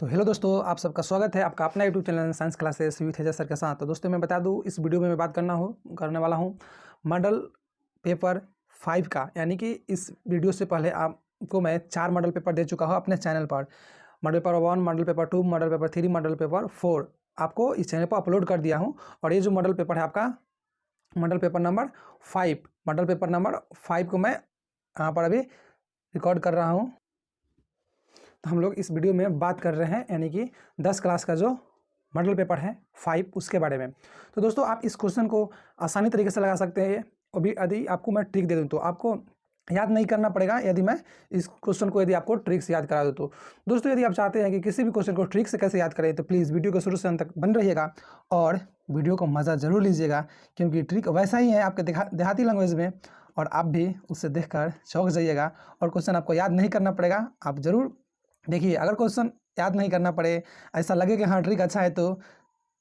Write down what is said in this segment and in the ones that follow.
तो हेलो दोस्तों, आप सबका स्वागत है आपका अपना YouTube channel science classes with हेजर सर के साथ। तो दोस्तों मैं बता दूं, इस वीडियो में मैं बात करने वाला हूं मॉडल पेपर 5 का। यानी कि इस वीडियो से पहले आपको मैं 4 मॉडल पेपर दे चुका हूं अपने चैनल पर। Model paper 1, model paper 2, model paper 3, model paper 4 आपको इस चैनल पर अपलोड कर दिया हूँ। और ये जो मॉडल पेपर है आपका मॉडल पेपर नंबर 5 को मैं यहाँ पर अभी रिकॉर्ड कर रहा हूँ। तो हम लोग इस वीडियो में बात कर रहे हैं यानी कि 10 क्लास का जो मॉडल पेपर है 5 उसके बारे में। तो दोस्तों आप इस क्वेश्चन को आसानी तरीके से लगा सकते हैं। अभी यदि आपको मैं ट्रिक दे दूं तो आपको याद नहीं करना पड़ेगा। यदि मैं इस क्वेश्चन को यदि आपको ट्रिक से याद करा दूं तो दोस्तों यदि आप चाहते हैं कि किसी भी क्वेश्चन को ट्रिक से कैसे याद करें तो प्लीज़ वीडियो को शुरू से अंत तक बन रहिएगा और वीडियो को मज़ा ज़रूर लीजिएगा, क्योंकि ट्रिक वैसा ही है आपके देहाती लैंग्वेज में और आप भी उससे देखकर चौंक जाइएगा। और क्वेश्चन आपको याद नहीं करना पड़ेगा, आप ज़रूर देखिए। अगर क्वेश्चन याद नहीं करना पड़े, ऐसा लगे कि हाँ ट्रिक अच्छा है, तो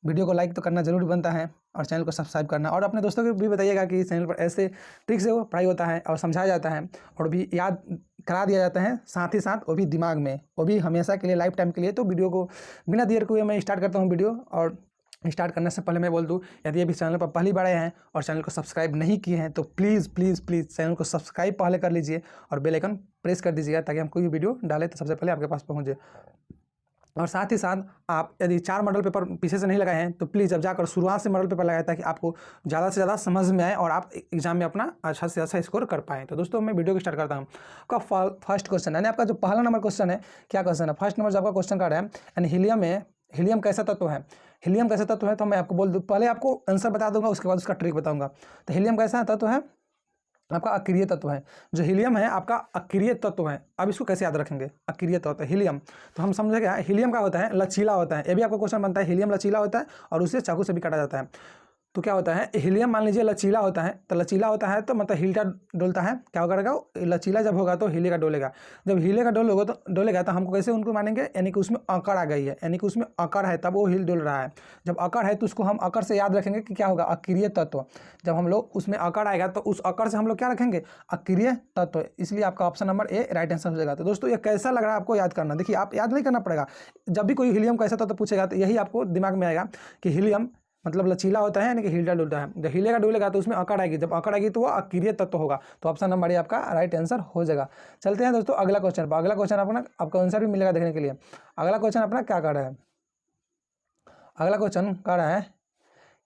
वीडियो को लाइक तो करना जरूर बनता है और चैनल को सब्सक्राइब करना। और अपने दोस्तों को भी बताइएगा कि इस चैनल पर ऐसे ट्रिक से वो पढ़ाई होता है और समझाया जाता है और भी याद करा दिया जाता है, साथ ही साथ वो भी दिमाग में, वो भी हमेशा के लिए, लाइफ टाइम के लिए। तो वीडियो को बिना देर को मैं स्टार्ट करता हूँ वीडियो। और स्टार्ट करने से पहले मैं बोल दूँ, यदि अभी चैनल पर पहली बार आए हैं और चैनल को सब्सक्राइब नहीं किए हैं तो प्लीज़ प्लीज़ प्लीज़ चैनल को सब्सक्राइब पहले कर लीजिए और बेल आइकन प्रेस कर दीजिएगा, ताकि हम कोई भी वीडियो डालें तो सबसे पहले आपके पास पहुँचे। और साथ ही साथ आप यदि 4 मॉडल पेपर पीछे से नहीं लगाए हैं तो प्लीज़ अब जाकर शुरुआत से मॉडल पेपर लगाएं, ताकि आपको ज़्यादा से ज़्यादा समझ में आए और आप एग्जाम में अपना अच्छा से अच्छा स्कोर कर पाएँ। तो दोस्तों मैं वीडियो को स्टार्ट करता हूँ। आपका फर्स्ट क्वेश्चन यानी आपका जो पहला नंबर क्वेश्चन है, क्या क्वेश्चन है? फर्स्ट नंबर जो आपका क्वेश्चन कार्ड है यानी हीलियम कैसा तत्व है? हीलियम कैसा तत्व है तो मैं आपको बोल दूँ, पहले आपको आंसर बता दूंगा, उसके बाद उसका ट्रिक बताऊंगा। तो हीलियम कैसा तत्व है? आपका अक्रिय तत्व है। जो हीलियम है आपका अक्रिय तत्व है। अब इसको कैसे याद रखेंगे? अक्रिय तत्व हीलियम, तो हम समझे क्या? हीलियम का होता है लचीला होता है। ये भी आपका क्वेश्चन बनता है, हीलियम लचीला होता है और उसे चाकू से भी काटा जाता है। तो क्या होता है? हीलियम मान लीजिए लचीला होता है, तो लचीला होता है तो मतलब हील का डोलता है। क्या करेगा? लचीला जब होगा तो हीले का डोलेगा। जब हीले का डोलेगा तो हमको कैसे उनको मानेंगे? यानी कि उसमें अकड़ आ गई है, यानी कि उसमें अकड़ है तब वो हील डोल रहा है। जब अकड़ है तो उसको हम अकड़ से याद रखेंगे कि क्या होगा? अक्रिय तत्व। जब हम लोग उसमें अकड़ आएगा तो उस अकड़ से हम लोग क्या रखेंगे? अक्रिय तत्व। इसलिए आपका ऑप्शन नंबर ए राइट आंसर हो जाएगा। तो दोस्तों ये कैसा लग रहा है आपको याद करना? देखिए आप याद नहीं करना पड़ेगा। जब भी कोई हीलियम कैसा तत्व पूछेगा तो यही आपको दिमाग में आएगा कि हीलियम मतलब लचीला होता है, यानी कि हीला डुलता है। जब हीले का डुलेगा तो उसमें अकड़ आएगी, जब अकड़ आएगी तो वो अक्रिय तत्व होगा। तो ऑप्शन नंबर ए आपका राइट आंसर हो जाएगा। चलते हैं दोस्तों अगला क्वेश्चन पर। अगला क्वेश्चन अपना आपका आंसर भी मिलेगा देखने के लिए। अगला क्वेश्चन अपना क्या कर रहा है? अगला क्वेश्चन कह रहा है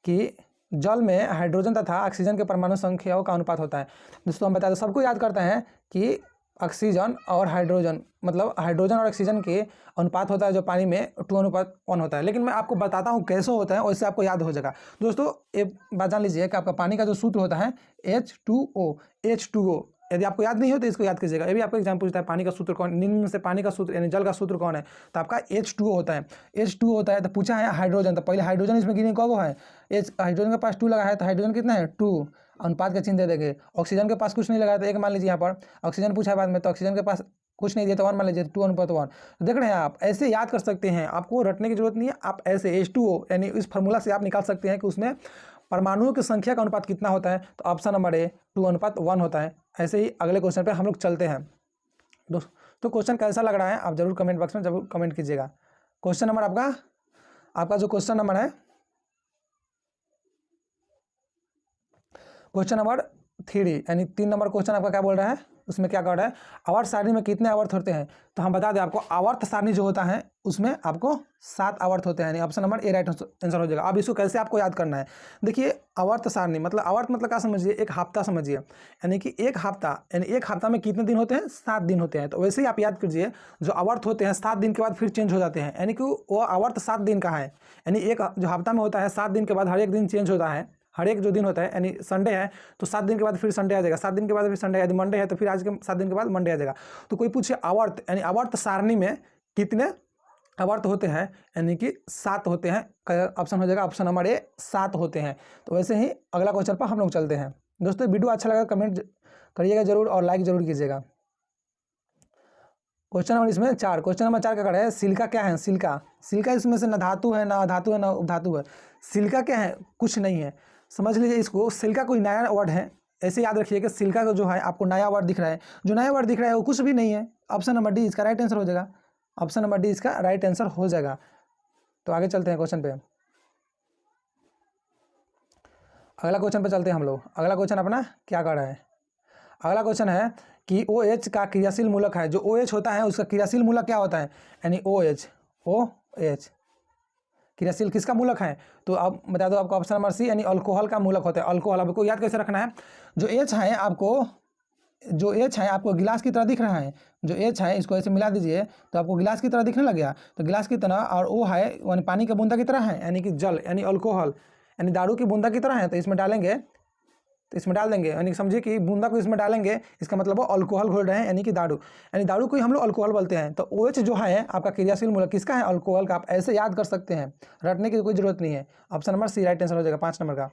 कि जल में हाइड्रोजन तथा ऑक्सीजन के परमाणु संख्याओं का अनुपात होता है। दोस्तों हम बता दें, सबको याद करते हैं कि ऑक्सीजन और हाइड्रोजन मतलब हाइड्रोजन और ऑक्सीजन के अनुपात होता है जो पानी में 2:1 होता है। लेकिन मैं आपको बताता हूँ कैसे होता है, वैसे आपको याद हो जाएगा। दोस्तों एक बात जान लीजिए कि आपका पानी का जो सूत्र होता है H2O। यदि आपको याद नहीं हो तो इसको याद कीजिएगा। ये भी आपको एग्जाम पूछता है, पानी का सूत्र कौन? निम्न में से पानी का सूत्र यानी जल का सूत्र कौन है? तो आपका H2O होता है। H2O होता है। तो पूछा है हाइड्रोजन, तो पहले हाइड्रोजन इसमें गिने कौन है? हाइड्रोजन के पास 2 लगा है, तो हाइड्रोजन कितना है? 2। अनुपात का चिन्ह दे देंगे। ऑक्सीजन के पास कुछ नहीं लगा तो 1 मान लीजिए। यहाँ पर ऑक्सीजन पूछा है बाद में, तो ऑक्सीजन के पास कुछ नहीं दिया तो 1 मान लीजिए, 2:1। देख रहे हैं आप ऐसे याद कर सकते हैं, आपको रटने की जरूरत नहीं है। आप ऐसे H2O यानी इस फार्मूला से आप निकाल सकते हैं कि उसमें परमाणुओं की संख्या का अनुपात कितना होता है। तो ऑप्शन नंबर ए 2:1 होता है। ऐसे ही अगले क्वेश्चन पे हम लोग चलते हैं। तो क्वेश्चन कैसा लग रहा है आप जरूर कमेंट बॉक्स में जरूर कमेंट कीजिएगा। क्वेश्चन नंबर आपका जो क्वेश्चन नंबर है, क्वेश्चन नंबर 3 यानी 3 नंबर क्वेश्चन आपका क्या बोल रहा है? उसमें क्या कर रहा है? आवर्त सारणी में कितने आवर्त होते हैं? तो हम बता दें आपको, आवर्त सारणी जो होता है उसमें आपको 7 आवर्त होते हैं। यानी ऑप्शन नंबर ए राइट आंसर हो जाएगा। अब इसको कैसे आपको याद करना है? देखिए आवर्त सारणी मतलब आवर्त मतलब क्या समझिए? एक हफ्ता समझिए। यानी कि एक हफ्ता में कितने दिन होते हैं? 7 दिन होते हैं। तो वैसे ही आप याद कीजिए, जो आवर्त होते हैं 7 दिन के बाद फिर चेंज हो जाते हैं। यानी कि वो आवर्त 7 दिन का है। यानी एक जो हफ्ता में होता है 7 दिन के बाद हर एक दिन चेंज होता है। हर एक जो दिन होता है यानी संडे है तो 7 दिन के बाद फिर संडे आ जाएगा, 7 दिन के बाद फिर संडे। यदि मंडे है तो फिर आज के 7 दिन के बाद मंडे आ जाएगा। तो कोई पूछे आवर्त यानी आवर्त सारणी में कितने आवर्त होते हैं? यानी कि 7 होते हैं। ऑप्शन हो जाएगा ऑप्शन नंबर ए 7 होते हैं। तो वैसे ही अगला क्वेश्चन पर हम लोग चलते हैं। दोस्तों वीडियो अच्छा लगा कमेंट करिएगा जरूर और लाइक जरूर कीजिएगा। क्वेश्चन नंबर इसमें 4, क्वेश्चन नंबर 4 का है सिलिका क्या है? सिलिका इसमें से न धातु है, ना अधातु है, ना उपधातु है। सिलिका क्या है? कुछ नहीं है। समझ लीजिए इसको, सिलिका कोई नया वर्ड है। ऐसे याद रखिए कि सिलिका का जो है आपको नया वर्ड दिख रहा है, जो नया वर्ड दिख रहा है वो कुछ भी नहीं है। ऑप्शन नंबर डी इसका राइट आंसर हो जाएगा। ऑप्शन नंबर डी इसका राइट आंसर हो जाएगा। तो आगे चलते हैं क्वेश्चन पे। अगला क्वेश्चन पे चलते हैं हम लोग। अगला क्वेश्चन अपना क्या कर रहा है, अगला क्वेश्चन है कि OH का क्रियाशील मूलक है। जो OH होता है उसका क्रियाशील मूलक क्या होता है, यानी OH क्रियाशील किसका मूलक है, तो अब बता दो आपको ऑप्शन नंबर सी यानी अल्कोहल का मूलक होता है। अल्कोहल आपको याद कैसे रखना है, जो H है आपको गिलास की तरह दिख रहा है, जो H है इसको ऐसे मिला दीजिए तो आपको गिलास की तरह दिखने लग गया, तो गिलास की तरह, और O है यानी पानी का बूंदा की तरह है, यानी कि जल यानी अल्कोहल यानी दारू की बूंदा की तरह है। तो इसमें डालेंगे, तो इसमें डाल देंगे, यानी समझिए कि बूंदा को इसमें डालेंगे, इसका मतलब वो अल्कोहल घोल रहे हैं, यानी कि दारू, यानी दारू को ही हम लोग अल्कोहल बोलते हैं। तो OH जो है आपका क्रियाशील मूलक किसका है, अल्कोहल का। आप ऐसे याद कर सकते हैं, रटने की कोई जरूरत नहीं है। Option number C right answer हो जाएगा 5 नंबर का।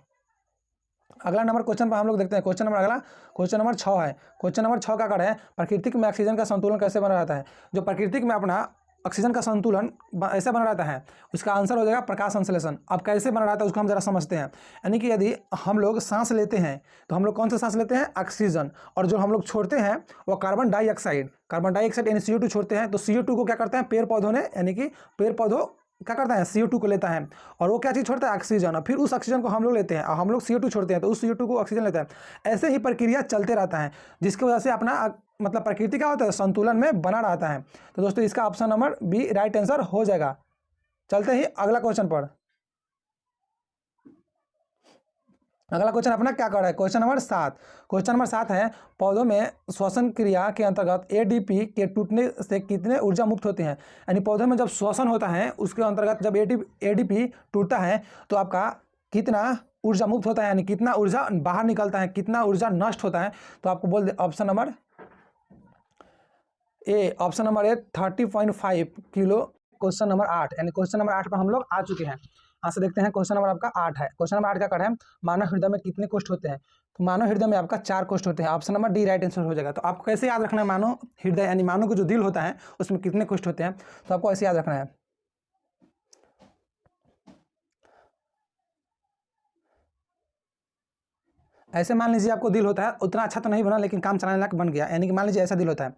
अगला नंबर क्वेश्चन पर हम लोग देखते हैं। क्वेश्चन नंबर 6 है। क्वेश्चन नंबर 6 का कर है, प्रकृति में ऑक्सीजन का संतुलन कैसे बना रहता है। जो प्रकृति में अपना ऑक्सीजन का संतुलन ऐसे बना रहता है, उसका आंसर हो जाएगा प्रकाश संश्लेषण। अब कैसे बना रहता है उसको हम जरा समझते हैं। यानी कि यदि हम लोग सांस लेते हैं तो हम लोग कौन सा सांस लेते हैं, ऑक्सीजन, और जो हम लोग छोड़ते हैं वो कार्बन डाइऑक्साइड यानी CO2 छोड़ते हैं। तो CO2 को क्या करते हैं पेड़ पौधों ने, यानी कि पेड़ पौधों क्या करता है CO2 को लेता है, और वो क्या चीज़ छोड़ता है, ऑक्सीजन, और फिर उस ऑक्सीजन को हम लोग लेते हैं, और हम लोग CO2 छोड़ते हैं तो उस CO2 को ऑक्सीजन लेता है। ऐसे ही प्रक्रिया चलते रहता है, जिसकी वजह से अपना मतलब प्रकृति क्या होता है, संतुलन में बना रहता है। तो दोस्तों इसका option number B right answer हो जाएगा। चलते ही अगला क्वेश्चन पर। अगला क्वेश्चन अपना क्या कर रहा है, क्वेश्चन नंबर 7। क्वेश्चन नंबर 7 है, पौधों में श्वसन क्रिया के अंतर्गत ADP के टूटने से कितने ऊर्जा मुक्त होते हैं। यानी पौधों में जब श्वसन होता है उसके अंतर्गत जब ADP टूटता है तो आपका कितना ऊर्जा मुक्त होता है, यानी कितना ऊर्जा बाहर निकलता है, कितना ऊर्जा नष्ट होता है। तो आपको बोल दे option number A 30.5 kilo. Question number 8 यानी क्वेश्चन नंबर 8 पर हम लोग आ चुके हैं। यहाँ से देखते हैं क्वेश्चन नंबर आपका 8 है। क्वेश्चन नंबर 8 क्या कर है, मानव हृदय में कितने कोष्ठ होते हैं। तो मानव हृदय में आपका 4 कोष्ठ होते हैं। Option number D right answer हो जाएगा। तो आपको कैसे याद रखना है, मानव हृदय यानी मानव को जो दिल होता है उसमें कितने कोष्ठ होते हैं, तो आपको ऐसे याद रखना है। ऐसे मान लीजिए आपको दिल होता है, उतना अच्छा तो नहीं बना लेकिन काम चलाने लायक बन गया, यानी कि मान लीजिए ऐसा दिल होता है।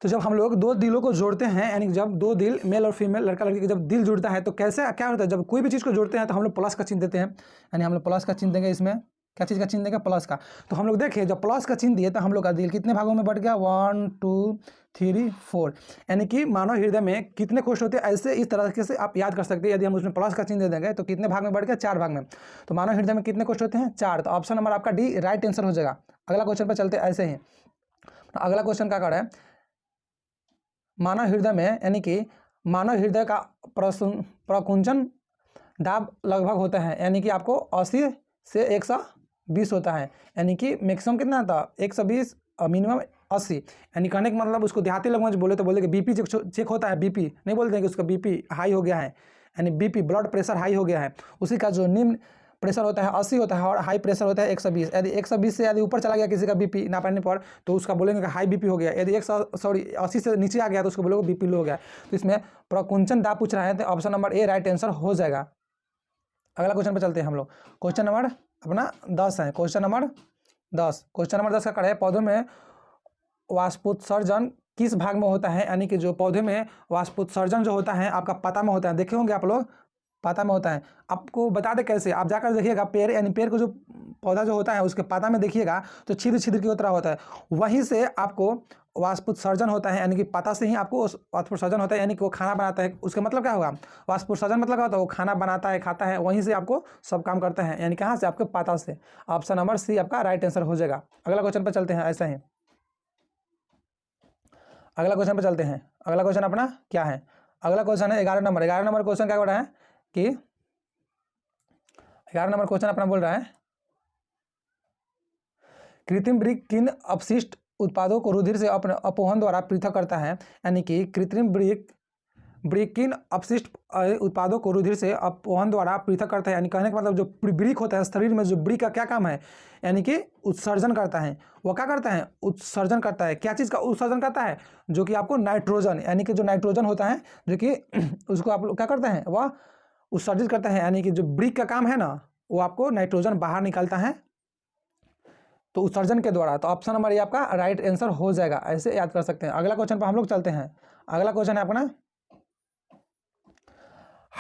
तो जब हम लोग दो दिलों को जोड़ते हैं, यानी जब दो दिल मेल और फीमेल लड़का लड़की जब दिल जुड़ता है तो कैसे क्या होता है, जब कोई भी चीज़ को जोड़ते हैं तो हम लोग प्लस का चिन्ह देते हैं, यानी हम लोग प्लस का चिन्ह देंगे। इसमें क्या चीज़ का चिन्ह देंगे, प्लस का। तो हम लोग देखिए जब प्लस का चिन्ह दिए तो हम लोग का दिल कितने भागों में बढ़ गया, 1 2 3 4, यानी कि मानव हृदय में कितने कोष्ठ होते हैं, ऐसे इस तरह से आप याद कर सकते हैं। यदि हम उसमें प्लस का चिन्ह दे देंगे तो कितने भाग में बढ़ गया, 4 भाग में। तो मानव हृदय में कितने कोष्ठ होते हैं, 4। तो ऑप्शन नंबर आपका डी राइट आंसर हो जाएगा। अगला क्वेश्चन पर चलते ऐसे ही। अगला क्वेश्चन क्या कर है, मानव हृदय में यानी कि मानव हृदय का प्रकुंचन दाब लगभग होता है, यानी कि आपको 80 से 120 होता है, यानी कि मैक्सिमम कितना था 120 और मिनिमम 80। यानी कहने का मतलब उसको देहाती लोग बोले तो बोले कि बीपी चेक होता है, बीपी नहीं बोलते हैं कि उसका बीपी हाई हो गया है, यानी बीपी ब्लड प्रेशर हाई हो गया है। उसी का जो निम्न प्रेशर होता है 80 होता है और हाई प्रेशर होता है 120। यदि 120 से यदि ऊपर चला गया किसी का बीपी नापने पर तो उसका बोलेंगे कि हाई बीपी हो गया। यदि 80 से नीचे आ गया तो उसको बोलोगे बीपी लो हो गया। तो इसमें प्रकुंचन दाब पूछ रहा है तो ऑप्शन नंबर ए राइट आंसर हो जाएगा। अगला क्वेश्चन पर चलते हैं हम लोग। क्वेश्चन नंबर अपना 10 है। क्वेश्चन नंबर 10 का है, पौधों में वाष्पोत्सर्जन किस भाग में होता है, यानी कि जो पौधे में वाष्पोत्सर्जन जो होता है आपका पता में होता है। देखे होंगे आप लोग, पाता में होता है। आपको बता दें कैसे, आप जाकर देखिएगा पेड़ यानी पेड़ को जो पौधा जो होता है उसके पाता में देखिएगा तो छिद्र छिद्र की तरह होता है, वहीं से आपको वाष्पोत्सर्जन होता है, यानी कि पाता से ही आपको वाष्पोत्सर्जन होता है, यानी कि वो खाना बनाता है। उसका मतलब क्या होगा, वाष्पोत्सर्जन मतलब क्या होता है, वो खाना बनाता है, खाता है, वहीं से आपको सब काम करता है, यानी कहाँ से, आपके पाता से। ऑप्शन नंबर सी आपका राइट आंसर हो जाएगा। अगला क्वेश्चन पर चलते हैं ऐसा ही। अगला क्वेश्चन पर चलते हैं। अगला क्वेश्चन अपना क्या है, अगला क्वेश्चन है 11 नंबर। 11 नंबर क्वेश्चन क्या बोल रहा है कि 11 नंबर क्वेश्चन अपना बोल रहा है कृत्रिम वृक्क किन अपशिष्ट उत्पादों को रुधिर से अपने अपोहन द्वारा पृथक करता है, यानी कि कृत्रिम वृक्क किन अपशिष्ट उत्पादों को रुधिर से अपोहन द्वारा पृथक करता है। यानी कहने का मतलब जो वृक्क होता है शरीर में, जो वृक्क का क्या काम है, यानी कि उत्सर्जन करता है। वो क्या करता है, उत्सर्जन करता है। क्या चीज़ का उत्सर्जन करता है, जो कि आपको नाइट्रोजन, यानी कि जो नाइट्रोजन होता है जो कि उसको आप लोग क्या करते हैं, वह उत्सर्जित करता है। यानी कि जो वृक्क का काम है ना, वो आपको नाइट्रोजन बाहर निकालता है तो उत्सर्जन के द्वारा। तो ऑप्शन नंबर ये आपका राइट आंसर हो जाएगा, ऐसे याद कर सकते हैं। अगला क्वेश्चन पर हम लोग चलते हैं। अगला क्वेश्चन है अपना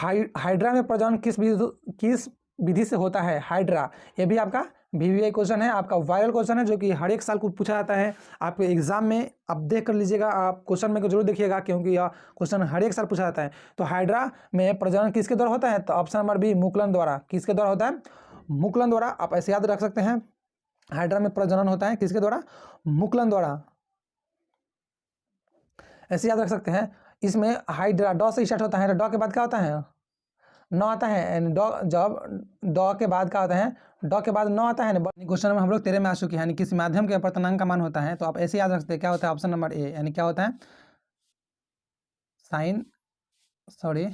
हाइड्रा में प्रजनन किस विधि से होता है? हाइड्रा, ये भी आपका VVI क्वेश्चन है, आपका वायरल क्वेश्चन है, जो कि हर एक साल को पूछा जाता है आपके एग्जाम में। आप देख कर लीजिएगा, आप क्वेश्चन में को जरूर देखिएगा, क्योंकि यह क्वेश्चन हर एक साल पूछा जाता है। तो हाइड्रा में प्रजनन किसके द्वारा होता है? तो ऑप्शन नंबर बी, मुकुलन द्वारा। किसके द्वारा होता है? मुकुलन द्वारा। आप ऐसे याद रख सकते हैं, हाइड्रा में प्रजनन होता है किसके द्वारा? मुकुलन द्वारा, ऐसे याद रख सकते हैं। इसमें हाइड्रा डॉ से स्टार्ट होता है, तो डॉ के बाद क्या होता है? नौ आता है। डॉ, जब डॉ के बाद क्या होता है? डॉ के बाद नौ आता है ना। क्वेश्चन में हम लोग 13 में आ चुके हैं, यानी किस माध्यम के अपवर्तनांक का मान होता है? तो आप ऐसे याद रखते हैं, क्या होता है? ऑप्शन नंबर ए, यानी क्या होता है? Sine, sorry,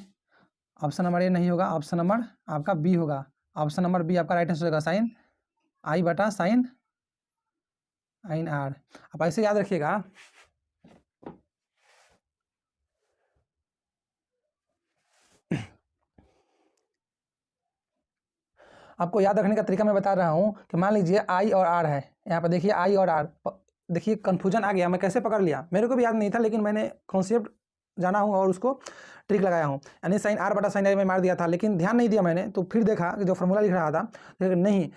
option number A नहीं होगा, ऑप्शन नंबर आपका बी होगा। ऑप्शन नंबर बी आपका राइट आंसर होगा, साइन आई बटा साइन आइन आर। आप ऐसे याद रखिएगा। आपको याद रखने का तरीका मैं बता रहा हूँ कि मान लीजिए आई और आर है, यहाँ पर देखिए आई और आर, देखिए कन्फ्यूजन आ गया, मैं कैसे पकड़ लिया, मेरे को भी याद नहीं था, लेकिन मैंने कॉन्सेप्ट जाना हूँ और उसको ट्रिक लगाया हूँ। यानी साइन आर बटा साइन आई में मार दिया था, लेकिन ध्यान नहीं दिया मैंने, तो फिर देखा कि जो फॉर्मूला लिख रहा था, लेकिन नहीं,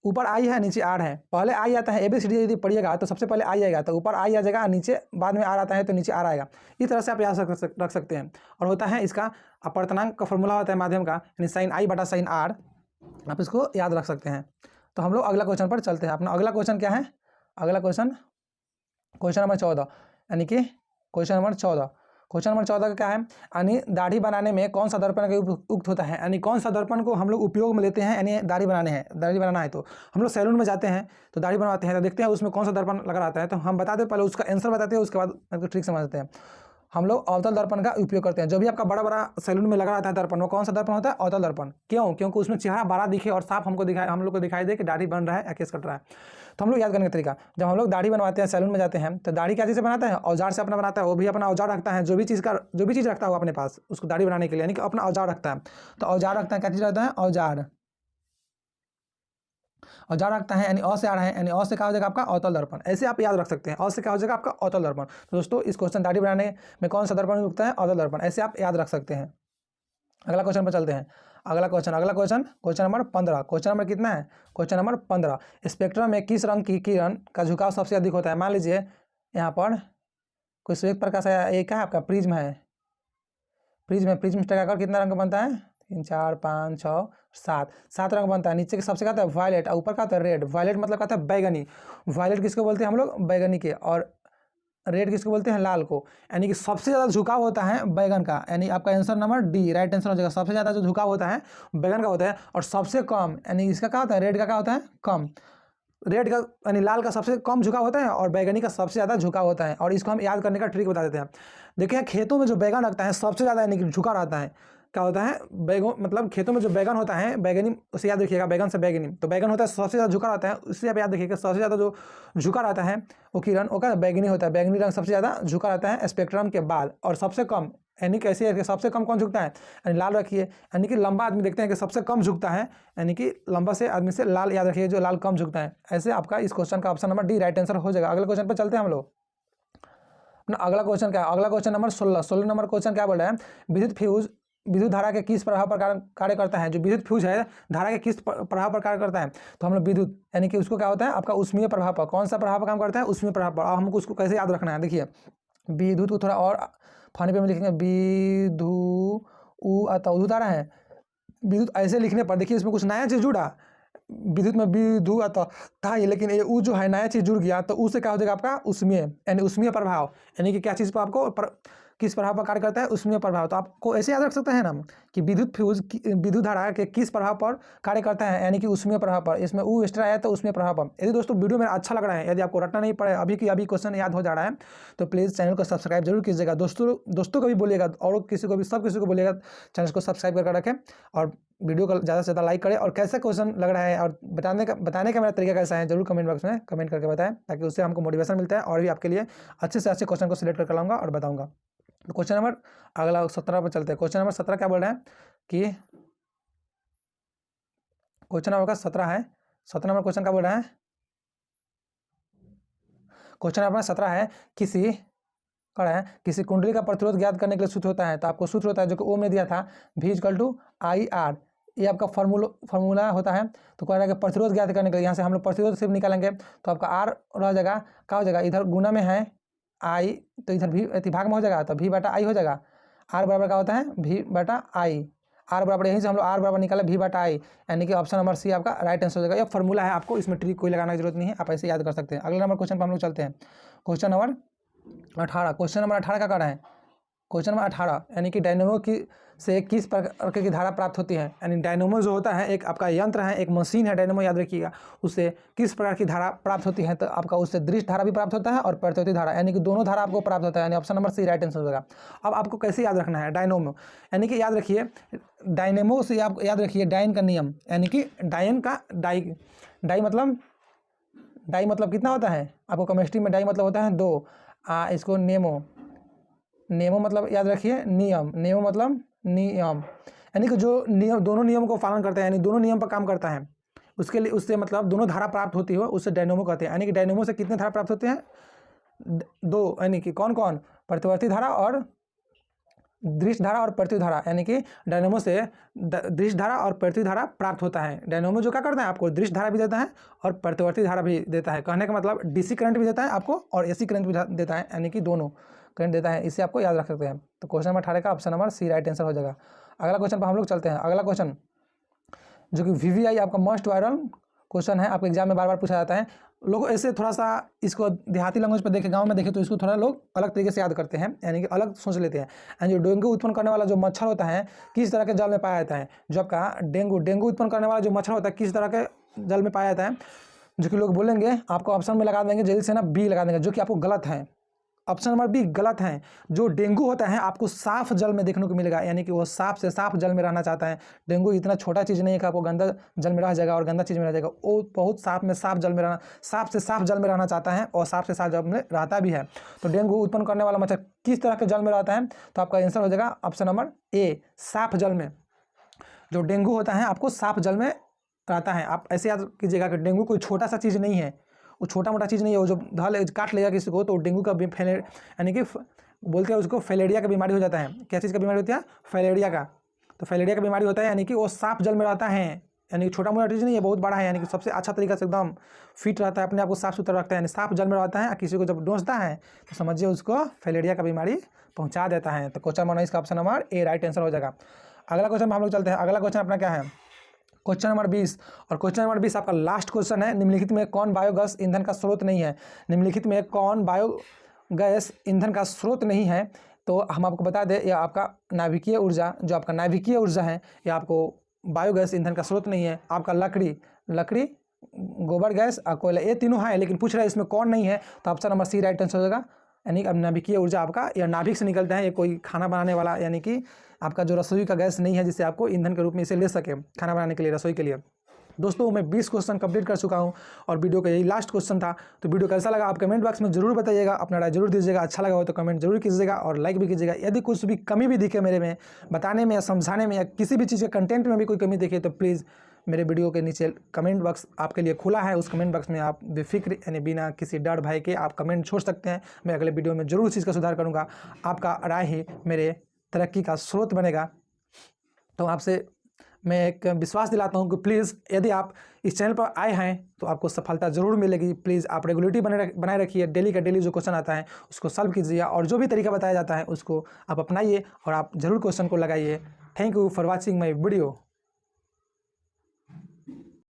ऊपर आई है नीचे आर है। पहले आई आता है, ABCD यदि पढ़िएगा तो सबसे पहले आई आएगा, तो ऊपर आई आ जाएगा, नीचे बाद में आर आता है तो नीचे आर आएगा। इस तरह से आप याद रख सकते हैं। और होता है इसका अपवर्तनांक का फॉर्मूला होता है माध्यम का, यानी साइन आई बटा साइन आर, आप इसको याद रख सकते हैं। तो हम लोग अगला क्वेश्चन पर चलते हैं। अपना अगला क्वेश्चन क्या है? अगला क्वेश्चन नंबर 14, यानी कि क्वेश्चन नंबर 14 का क्या है? यानी दाढ़ी बनाने में कौन सा दर्पण का उपयुक्त होता है? यानी कौन सा दर्पण को हम लोग उपयोग में लेते हैं? यानी दाढ़ी बनाना है तो हम लोग सैलून में जाते हैं, तो दाढ़ी बनवाते हैं, तो देखते हैं उसमें कौन सा दर्पण लगा रहता है। तो हम बताते हैं, पहले उसका आंसर बताते हैं, उसके बाद ट्रिक समझते हैं। हम लोग अवतल दर्पण का उपयोग करते हैं। जो भी आपका बड़ा बड़ा सैलून में लगा रहता है दर्पण, वो कौन सा दर्पण होता है? अवतल दर्पण। क्यों? क्योंकि उसमें चेहरा बड़ा दिखे और साफ हम लोग को दिखाई दे कि दाढ़ी बन रहा है या केस कट रहा है। तो हम लोग याद करने का तरीका, जब हम लोग दाढ़ी बनवाते हैं, सैलून में जाते हैं, तो दाढ़ी क्या चीज़ से बनाता है? औजार से अपना बनाता है। वो भी अपना औजार रखता है, जो भी चीज़ रखता है वो अपने पास उसको दाढ़ी बनाने के लिए, यानी कि अपना औजार रखता है। तो औजार रखता है, क्या चीज़ रहता है? औजार रखता है, यानी अ से आ रहा है, यानी अ से क्या हो जाएगा? आपका अवतल दर्पण। ऐसे आप याद रख सकते हैं, अ से क्या हो जाएगा? आपका अवतल दर्पण। तो दोस्तों, इस क्वेश्चन दाढ़ी बनाने में कौन सा दर्पण उपयुक्त है? अवतल दर्पण। ऐसे आप याद रख सकते हैं। अगला क्वेश्चन पर चलते हैं। अगला क्वेश्चन नंबर 15। क्वेश्चन नंबर कितना है? Question number 15। स्पेक्ट्रम में किस रंग की किरण का झुकाव सबसे अधिक होता है? मान लीजिए यहाँ पर कोई श्वेत प्रकाश है, एक क्या है आपका? प्रिज्म है। प्रिज्म टकाकर कितना रंग बनता है? 3 4 5 6 7 रंग बनता है। नीचे के सबसे कहता है वायलेट, और ऊपर का होता है रेड। वायलेट मतलब कहता है बैगनी। वायलेट किसको बोलते हैं हम लोग? बैगनी के। और रेड किसको बोलते हैं? लाल को। यानी कि सबसे ज़्यादा झुकाव होता है बैगन का, यानी आपका answer number D right answer हो जाएगा। सबसे ज़्यादा जो झुकाव होता है बैगन का होता है, और सबसे कम, यानी इसका क्या होता है? रेड का क्या होता है? कम। रेड का यानी लाल का सबसे कम झुकाव होता है, और बैगनी का सबसे ज़्यादा झुकाव होता है। और इसको हम याद करने का ट्रिक बता देते हैं। देखिए, खेतों में जो बैगन लगता है सबसे ज़्यादा यानी कि झुका रहता है। क्या होता है? बैगन मतलब खेतों में जो बैगन होता है, बैगनी, उसे याद रखिएगा, बैगन से बैगनी। तो बैगन होता है सबसे ज़्यादा झुका रहता है, उससे आप याद रखिएगा सबसे ज़्यादा जो झुका रहता है वो किरण, वो क्या बैगनी होता है। बैगनी रंग सबसे ज़्यादा झुका रहता है स्पेक्ट्रम के बाद। और सबसे कम, यानी कैसे है कि सबसे कम कौन झुकता है? यानी लाल रखिए, यानी कि लंबा आदमी देखते हैं कि सबसे कम झुकता है, यानी कि लंबा से आदमी से लाल याद रखिए, जो लाल कम झुकता है। ऐसे आपका इस क्वेश्चन का option number D right answer हो जाएगा। अगले क्वेश्चन पर चलते हैं हम लोग। अपना अगला क्वेश्चन क्या है? अगला क्वेश्चन नंबर 16 नंबर क्वेश्चन क्या बोल रहा है? विद्युत फ्यूज विद्युत धारा के किस प्रभाव पर कार्य करता है? जो विद्युत फ्यूज है, धारा के किस प्रभाव पर कार्य करता है? तो हम लोग विद्युत, यानी कि उसको क्या होता है? आपका उष्मीय प्रभाव पर। कौन सा प्रभाव पर काम करता है? उष्मीय प्रभाव पर। और हमको उसको कैसे याद रखना है? देखिए, विद्युत को थोड़ा और फानी पे में लिखेंगे, विद्युत धारा है। विद्युत ऐसे लिखने पर देखिए, इसमें कुछ नया चीज़ जुड़ा। विद्युत में विद्युत था ये, लेकिन ये ऊ जो है नया चीज़ जुड़ गया, तो उससे क्या हो जाएगा? आपका उष्मीय, यानी उष्मीय प्रभाव। यानी कि क्या चीज़ पर आपको किस प्रभाव पर कार्य करता है? उष्मीय प्रभाव। तो आपको ऐसे याद रख सकते हैं ना कि विद्युत धारा के किस प्रभाव पर कार्य करता है, यानी कि उष्मीय प्रभाव पर। इसमें ऊ एक्स्ट्रा आया तो उष्मीय प्रभाव पर। यदि दोस्तों वीडियो मेरा अच्छा लग रहा है, यदि आपको रटना नहीं पड़े, अभी क्वेश्चन याद हो जा रहा है, तो प्लीज़ चैनल को सब्सक्राइब जरूर कीजिएगा। दोस्तों को भी बोलिएगा, और किसी को भी, सब किसी को बोलिएगा चैनल को सब्सक्राइब करके रखें, और वीडियो को ज़्यादा से ज़्यादा लाइक करें। और कैसा क्वेश्चन लग रहा है और बताने का मेरा तरीका कैसा है, जरूर कमेंट बॉक्स में कमेंट करके बताएं, ताकि उससे हमको मोटिवेशन मिलता है, और भी आपके लिए अच्छे से अच्छे क्वेश्चन को सिलेक्ट करके लाऊंगा और बताऊंगा। तो क्वेश्चन नंबर अगला 17 पर चलते हैं। क्वेश्चन नंबर 17 क्या बोल रहे हैं कि क्वेश्चन नंबर का 17 है। 17 नंबर क्वेश्चन क्या बोल रहा है? क्वेश्चन नंबर 17 है, किसी कर रहे हैं किसी कुंडली का प्रतिरोध ज्ञात करने के लिए सूत्र होता है, तो आपको सूत्र होता है जो कि ओ में दिया था, V=IR, ये आपका फॉर्मूला होता है। तो कह रहा है कि प्रतिरोध ज्ञात करने के लिए यहाँ से हम लोग प्रतिरोध सिर्फ निकालेंगे, तो आपका R रह जाएगा, क्या हो जाएगा, इधर गुना में है I, तो इधर भी भाग में हो जाएगा, तो V/I हो जाएगा। R बराबर क्या होता है, V/I, R बराबर यहीं से हम लोग R बराबर निकाले V/I, यानी कि ऑप्शन नंबर सी आपका राइट आंसर हो जाएगा। यह फॉर्मूला है, आपको इसमें ट्रिक कोई लगाने की जरूरत नहीं है, आप ऐसे याद कर सकते हैं। अगले नंबर क्वेश्चन पर हम लोग चलते हैं, क्वेश्चन नंबर 18। क्वेश्चन नंबर 18 का क्या है, क्वेश्चन नंबर 18 यानी कि डायनेमो की से किस प्रकार की धारा प्राप्त होती है, यानी डायनेमो जो होता है एक आपका यंत्र है, एक मशीन है डायनेमो, याद रखिएगा, उससे किस प्रकार की धारा प्राप्त होती है, तो आपका उससे दृश्य धारा भी प्राप्त होता है और प्रतिवर्ती धारा, यानी कि दोनों धारा आपको प्राप्त होता है, यानी option number C right answer होगा। अब आपको कैसे याद रखना है डायनेमो, यानी कि याद रखिए डायनेमो से आप याद रखिए डाइन का नियम, यानी कि डाइन का डाई मतलब कितना होता है, आपको केमिस्ट्री में डाई मतलब होता है 2, इसको नेमो मतलब याद रखिए नियम, नेमो मतलब नियम, यानी कि जो नियम दोनों नियम को पालन करते हैं, यानी दोनों नियम पर काम करता है, उसके लिए उससे मतलब दोनों धारा प्राप्त होती हो, उससे डायनेमो कहते हैं। यानी कि डायनेमो से कितने धारा प्राप्त होते हैं, 2, यानी कि कौन कौन, प्रतिवर्ती धारा और दृश्य धारा और प्रतिवर्ती धारा, यानी कि डायनेमो से दृश्य धारा और प्रतिवर्ती धारा प्राप्त होता है। डायनेमो जो क्या करता है, आपको दृश्य धारा भी देता है और प्रतिवर्ती धारा भी देता है, कहने का मतलब डीसी करंट भी देता है आपको और एसी करंट भी देता है, यानी कि दोनों करंट देता है, इसे आपको याद रख सकते हैं। तो क्वेश्चन नंबर 18 का option number C right answer हो जाएगा। अगला क्वेश्चन पर हम लोग चलते हैं। अगला क्वेश्चन जो कि VVI आपका मोस्ट वायरल क्वेश्चन है, आपके एग्जाम में बार बार पूछा जाता है। लोग ऐसे थोड़ा सा इसको देहाती लैंग्वेज पर देखे, गांव में देखे तो इसको थोड़ा लोग अलग तरीके से याद करते हैं, यानी कि अलग सोच लेते हैं। यानी जो डेंगू उत्पन्न करने वाला जो मच्छर होता है किस तरह के जल में पाया जाता है, जो आपका डेंगू उत्पन्न करने वाला जो मच्छर होता है किस तरह के जल में पाया जाता है, जो कि लोग बोलेंगे आपको ऑप्शन में लगा देंगे जल्दी से ना बी लगा देंगे, जो कि आपको गलत है, ऑप्शन नंबर बी गलत है। जो डेंगू होता है आपको साफ जल में देखने को मिलेगा, यानी कि वो साफ से साफ जल में रहना चाहता है। डेंगू इतना छोटा चीज़ नहीं है कि आपको गंदा जल में रह जाएगा और गंदा चीज़ में रह जाएगा, वो बहुत साफ जल में रहना, साफ से साफ जल में रहना चाहता है और साफ से साफ जल में रहता भी है। तो डेंगू उत्पन्न करने वाला मच्छर किस तरह के जल में रहता है, तो आपका आंसर हो जाएगा ऑप्शन नंबर ए, साफ जल में। जो डेंगू होता है आपको साफ जल में रहता है। आप ऐसे याद कीजिएगा कि डेंगू कोई छोटा सा चीज़ नहीं है, वो छोटा मोटा चीज़ नहीं है, वो जो काट लेगा किसी को तो डेंगू का यानी कि बोलते हैं उसको फैलेरिया का बीमारी हो जाता है। क्या चीज़ का बीमारी होती है, फैलेरिया का। तो फैलेरिया का बीमारी होता है, यानी कि वो साफ जल में रहता है, यानी कि छोटा मोटा चीज़ नहीं है, बहुत बड़ा है, यानी कि सबसे अच्छा तरीका से एकदम फिट रहता है, अपने आप को साफ सुथरा रखता है, यानी साफ जल में रहता है। किसी को जब डोसता है तो समझिए उसको फैलेरिया का बीमारी पहुँचा देता है। तो क्वेश्चन नंबर इसका ऑप्शन नंबर ए राइट आंसर हो जाएगा। अगला क्वेश्चन में हम लोग चलते हैं। अगला क्वेश्चन अपना क्या है, क्वेश्चन नंबर 20, और क्वेश्चन नंबर 20 आपका लास्ट क्वेश्चन है। निम्नलिखित में कौन बायोगैस ईंधन का स्रोत नहीं है, निम्नलिखित में कौन बायोगैस ईंधन का स्रोत नहीं है, तो हम आपको बता दें यह आपका नाभिकीय ऊर्जा, जो आपका नाभिकीय ऊर्जा है यह आपको बायोगैस ईंधन का स्रोत नहीं है। आपका लकड़ी, गोबर गैस और कोयला, ये तीनों है, लेकिन पूछ रहा है इसमें कौन नहीं है, तो option number C right answer हो जाएगा। यानी अब नाभिकीय ऊर्जा आपका या नाभिक से निकलता है, ये कोई खाना बनाने वाला, यानी कि आपका जो रसोई का गैस नहीं है जिससे आपको ईंधन के रूप में इसे ले सके खाना बनाने के लिए, रसोई के लिए। दोस्तों मैं 20 क्वेश्चन कंप्लीट कर चुका हूं और वीडियो का यही लास्ट क्वेश्चन था। तो वीडियो कैसा लगा आप कमेंट बॉक्स में जरूर बताइएगा, अपना राय जरूर दीजिएगा। अच्छा लगा हो तो कमेंट जरूर कीजिएगा और लाइक भी कीजिएगा। यदि कुछ भी कमी भी दिखे मेरे में बताने में या समझाने में या किसी भी चीज़ के कंटेंट में भी कोई कमी दिखे तो प्लीज़ मेरे वीडियो के नीचे कमेंट बॉक्स आपके लिए खुला है, उस कमेंट बॉक्स में आप बेफिक्र यानी बिना किसी डर भय के आप कमेंट छोड़ सकते हैं। मैं अगले वीडियो में जरूर चीज़ का सुधार करूँगा। आपका राय ही मेरे तरक्की का स्रोत बनेगा। तो आपसे मैं एक विश्वास दिलाता हूं कि प्लीज़ यदि आप इस चैनल पर आए हैं तो आपको सफलता ज़रूर मिलेगी। प्लीज़ आप रेगुलरिटी बनाए रखिए, डेली का डेली जो क्वेश्चन आता है उसको सॉल्व कीजिए और जो भी तरीका बताया जाता है उसको आप अपनाइए और आप ज़रूर क्वेश्चन को लगाइए। Thank you for watching my video.